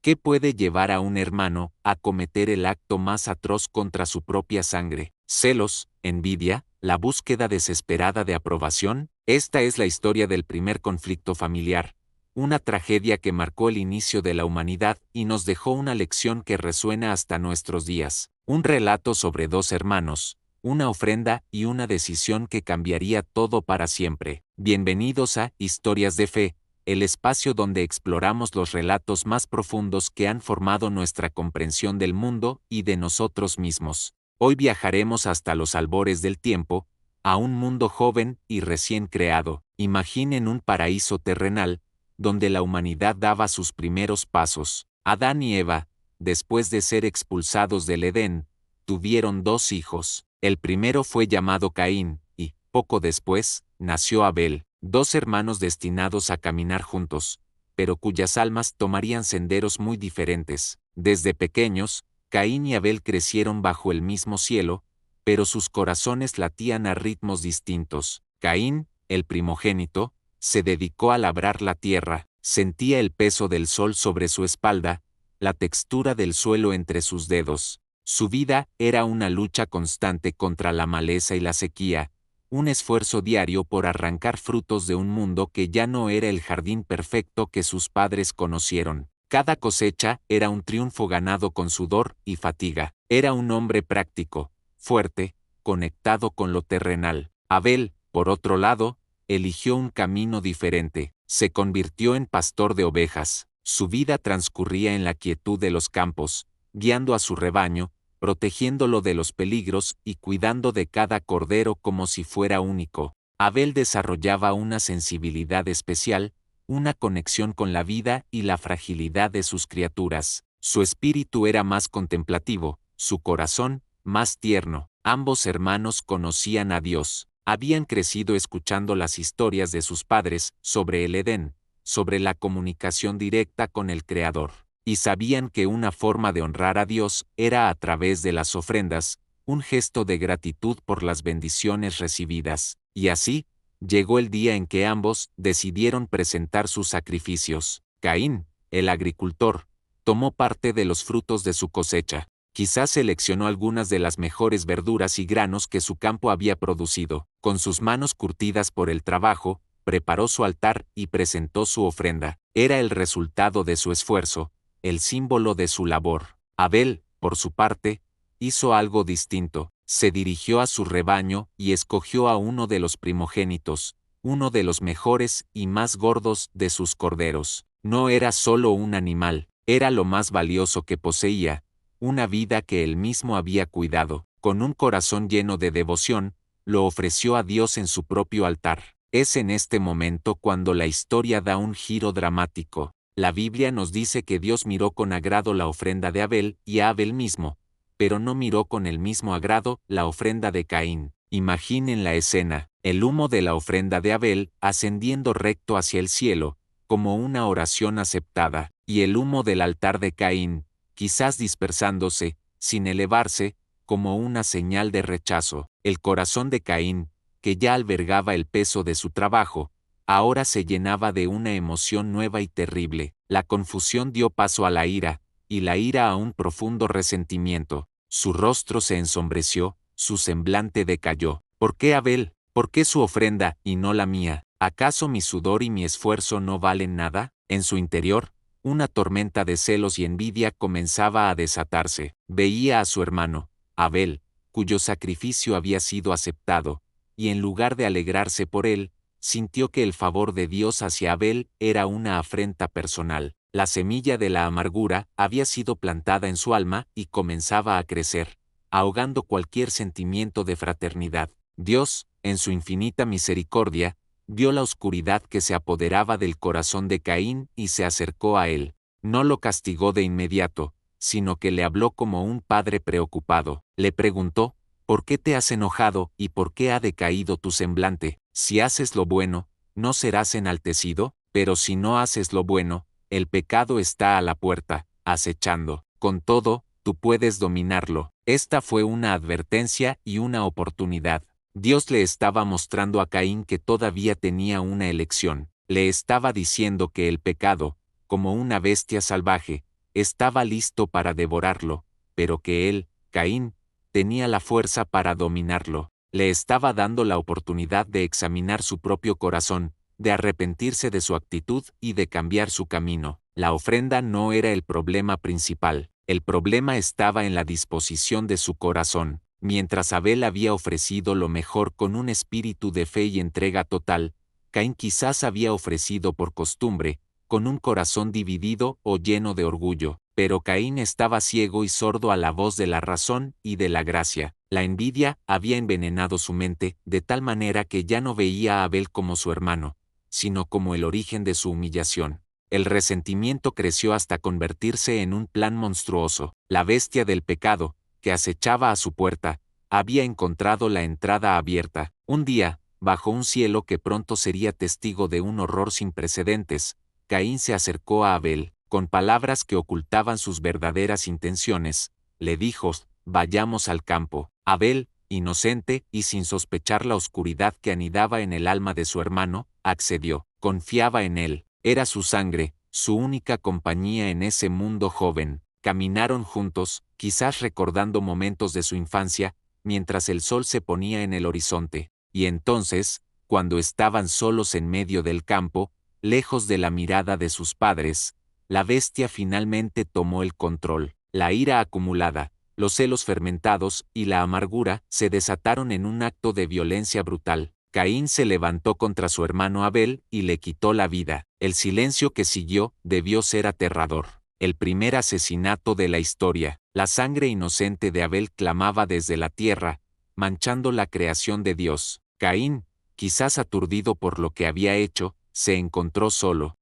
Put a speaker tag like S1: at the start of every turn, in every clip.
S1: ¿Qué puede llevar a un hermano a cometer el acto más atroz contra su propia sangre? ¿Celos, envidia, la búsqueda desesperada de aprobación? Esta es la historia del primer conflicto familiar, una tragedia que marcó el inicio de la humanidad y nos dejó una lección que resuena hasta nuestros días. Un relato sobre dos hermanos, una ofrenda y una decisión que cambiaría todo para siempre. Bienvenidos a Historias de Fe, el espacio donde exploramos los relatos más profundos que han formado nuestra comprensión del mundo y de nosotros mismos. Hoy viajaremos hasta los albores del tiempo, a un mundo joven y recién creado. Imaginen un paraíso terrenal, donde la humanidad daba sus primeros pasos. Adán y Eva, después de ser expulsados del Edén, tuvieron dos hijos. El primero fue llamado Caín, y, poco después, nació Abel, dos hermanos destinados a caminar juntos, pero cuyas almas tomarían senderos muy diferentes. Desde pequeños, Caín y Abel crecieron bajo el mismo cielo, pero sus corazones latían a ritmos distintos. Caín, el primogénito, se dedicó a labrar la tierra, sentía el peso del sol sobre su espalda, la textura del suelo entre sus dedos. Su vida era una lucha constante contra la maleza y la sequía, un esfuerzo diario por arrancar frutos de un mundo que ya no era el jardín perfecto que sus padres conocieron. Cada cosecha era un triunfo ganado con sudor y fatiga. Era un hombre práctico, fuerte, conectado con lo terrenal. Abel, por otro lado, eligió un camino diferente. Se convirtió en pastor de ovejas. Su vida transcurría en la quietud de los campos, guiando a su rebaño, protegiéndolo de los peligros y cuidando de cada cordero como si fuera único. Abel desarrollaba una sensibilidad especial, una conexión con la vida y la fragilidad de sus criaturas. Su espíritu era más contemplativo, su corazón, más tierno. Ambos hermanos conocían a Dios. Habían crecido escuchando las historias de sus padres sobre el Edén, sobre la comunicación directa con el Creador. Y sabían que una forma de honrar a Dios era a través de las ofrendas, un gesto de gratitud por las bendiciones recibidas. Y así, llegó el día en que ambos decidieron presentar sus sacrificios. Caín, el agricultor, tomó parte de los frutos de su cosecha. Quizás seleccionó algunas de las mejores verduras y granos que su campo había producido. Con sus manos curtidas por el trabajo, preparó su altar y presentó su ofrenda. Era el resultado de su esfuerzo, el símbolo de su labor. Abel, por su parte, hizo algo distinto. Se dirigió a su rebaño y escogió a uno de los primogénitos, uno de los mejores y más gordos de sus corderos. No era solo un animal, era lo más valioso que poseía, una vida que él mismo había cuidado. Con un corazón lleno de devoción, lo ofreció a Dios en su propio altar. Es en este momento cuando la historia da un giro dramático. La Biblia nos dice que Dios miró con agrado la ofrenda de Abel y a Abel mismo, pero no miró con el mismo agrado la ofrenda de Caín. Imaginen la escena, el humo de la ofrenda de Abel ascendiendo recto hacia el cielo, como una oración aceptada, y el humo del altar de Caín, quizás dispersándose, sin elevarse, como una señal de rechazo. El corazón de Caín, que ya albergaba el peso de su trabajo, ahora se llenaba de una emoción nueva y terrible. La confusión dio paso a la ira, y la ira a un profundo resentimiento. Su rostro se ensombreció, su semblante decayó. ¿Por qué Abel? ¿Por qué su ofrenda, y no la mía? ¿Acaso mi sudor y mi esfuerzo no valen nada? En su interior, una tormenta de celos y envidia comenzaba a desatarse. Veía a su hermano, Abel, cuyo sacrificio había sido aceptado, y en lugar de alegrarse por él, sintió que el favor de Dios hacia Abel era una afrenta personal. La semilla de la amargura había sido plantada en su alma y comenzaba a crecer, ahogando cualquier sentimiento de fraternidad. Dios, en su infinita misericordia, vio la oscuridad que se apoderaba del corazón de Caín y se acercó a él. No lo castigó de inmediato, sino que le habló como un padre preocupado. Le preguntó, ¿por qué te has enojado y por qué ha decaído tu semblante? Si haces lo bueno, ¿no serás enaltecido? Pero si no haces lo bueno, el pecado está a la puerta, acechando. Con todo, tú puedes dominarlo. Esta fue una advertencia y una oportunidad. Dios le estaba mostrando a Caín que todavía tenía una elección. Le estaba diciendo que el pecado, como una bestia salvaje, estaba listo para devorarlo, pero que él, Caín, tenía la fuerza para dominarlo. Le estaba dando la oportunidad de examinar su propio corazón, de arrepentirse de su actitud y de cambiar su camino. La ofrenda no era el problema principal, el problema estaba en la disposición de su corazón. Mientras Abel había ofrecido lo mejor con un espíritu de fe y entrega total, Caín quizás había ofrecido por costumbre, con un corazón dividido o lleno de orgullo, pero Caín estaba ciego y sordo a la voz de la razón y de la gracia. La envidia había envenenado su mente, de tal manera que ya no veía a Abel como su hermano, sino como el origen de su humillación. El resentimiento creció hasta convertirse en un plan monstruoso. La bestia del pecado, que acechaba a su puerta, había encontrado la entrada abierta. Un día, bajo un cielo que pronto sería testigo de un horror sin precedentes, Caín se acercó a Abel, con palabras que ocultaban sus verdaderas intenciones. Le dijo: «Vayamos al campo». Abel, inocente y sin sospechar la oscuridad que anidaba en el alma de su hermano, accedió. Confiaba en él. Era su sangre, su única compañía en ese mundo joven. Caminaron juntos, quizás recordando momentos de su infancia, mientras el sol se ponía en el horizonte. Y entonces, cuando estaban solos en medio del campo, lejos de la mirada de sus padres, la bestia finalmente tomó el control. La ira acumulada, los celos fermentados y la amargura se desataron en un acto de violencia brutal. Caín se levantó contra su hermano Abel y le quitó la vida. El silencio que siguió debió ser aterrador. El primer asesinato de la historia. La sangre inocente de Abel clamaba desde la tierra, manchando la creación de Dios. Caín, quizás aturdido por lo que había hecho, se encontró solo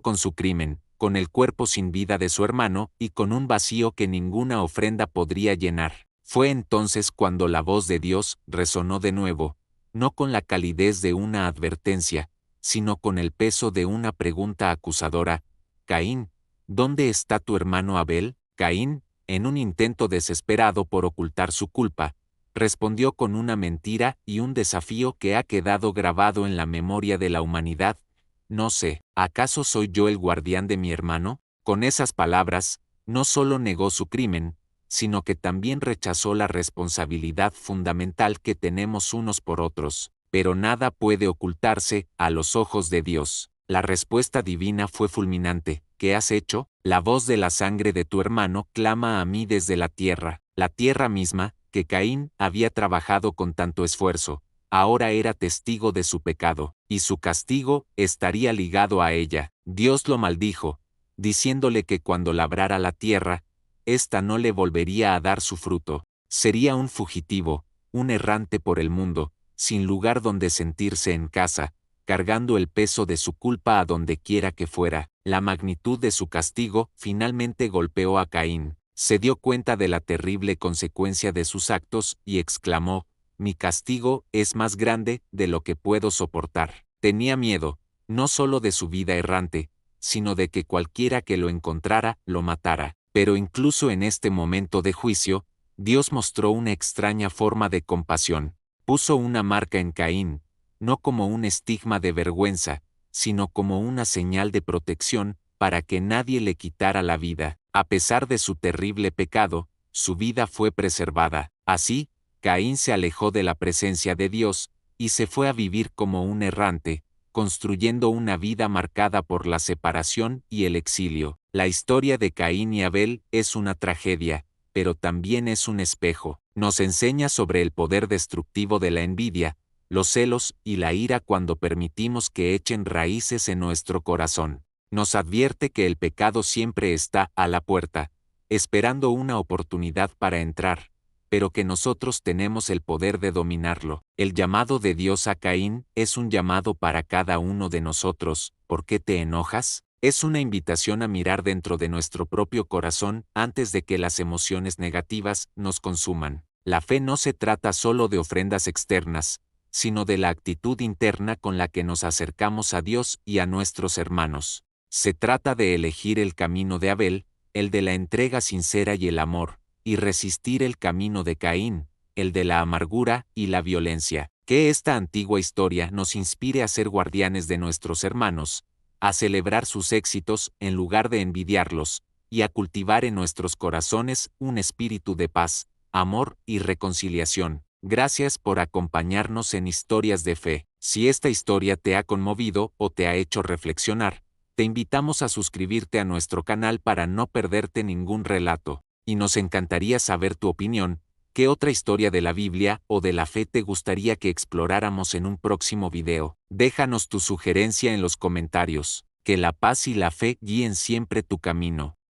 S1: con su crimen, con el cuerpo sin vida de su hermano y con un vacío que ninguna ofrenda podría llenar. Fue entonces cuando la voz de Dios resonó de nuevo, no con la calidez de una advertencia, sino con el peso de una pregunta acusadora. «Caín, ¿dónde está tu hermano Abel?» Caín, en un intento desesperado por ocultar su culpa, respondió con una mentira y un desafío que ha quedado grabado en la memoria de la humanidad: «No sé, ¿acaso soy yo el guardián de mi hermano?». Con esas palabras, no solo negó su crimen, sino que también rechazó la responsabilidad fundamental que tenemos unos por otros. Pero nada puede ocultarse a los ojos de Dios. La respuesta divina fue fulminante. «¿Qué has hecho?». «La voz de la sangre de tu hermano clama a mí desde la tierra misma, que Caín había trabajado con tanto esfuerzo. Ahora era testigo de su pecado, y su castigo estaría ligado a ella». Dios lo maldijo, diciéndole que cuando labrara la tierra, ésta no le volvería a dar su fruto. Sería un fugitivo, un errante por el mundo, sin lugar donde sentirse en casa, cargando el peso de su culpa a donde quiera que fuera. La magnitud de su castigo finalmente golpeó a Caín. Se dio cuenta de la terrible consecuencia de sus actos y exclamó: «Mi castigo es más grande de lo que puedo soportar». Tenía miedo, no solo de su vida errante, sino de que cualquiera que lo encontrara lo matara. Pero incluso en este momento de juicio, Dios mostró una extraña forma de compasión. Puso una marca en Caín, no como un estigma de vergüenza, sino como una señal de protección, para que nadie le quitara la vida. A pesar de su terrible pecado, su vida fue preservada. Así, Caín se alejó de la presencia de Dios, y se fue a vivir como un errante, construyendo una vida marcada por la separación y el exilio. La historia de Caín y Abel es una tragedia, pero también es un espejo. Nos enseña sobre el poder destructivo de la envidia, los celos y la ira cuando permitimos que echen raíces en nuestro corazón. Nos advierte que el pecado siempre está a la puerta, esperando una oportunidad para entrar, pero que nosotros tenemos el poder de dominarlo. El llamado de Dios a Caín es un llamado para cada uno de nosotros. ¿Por qué te enojas? Es una invitación a mirar dentro de nuestro propio corazón antes de que las emociones negativas nos consuman. La fe no se trata solo de ofrendas externas, sino de la actitud interna con la que nos acercamos a Dios y a nuestros hermanos. Se trata de elegir el camino de Abel, el de la entrega sincera y el amor, y resistir el camino de Caín, el de la amargura y la violencia. Que esta antigua historia nos inspire a ser guardianes de nuestros hermanos, a celebrar sus éxitos en lugar de envidiarlos, y a cultivar en nuestros corazones un espíritu de paz, amor y reconciliación. Gracias por acompañarnos en Historias de Fe. Si esta historia te ha conmovido o te ha hecho reflexionar, te invitamos a suscribirte a nuestro canal para no perderte ningún relato, y nos encantaría saber tu opinión. ¿Qué otra historia de la Biblia o de la fe te gustaría que exploráramos en un próximo video? Déjanos tu sugerencia en los comentarios. Que la paz y la fe guíen siempre tu camino.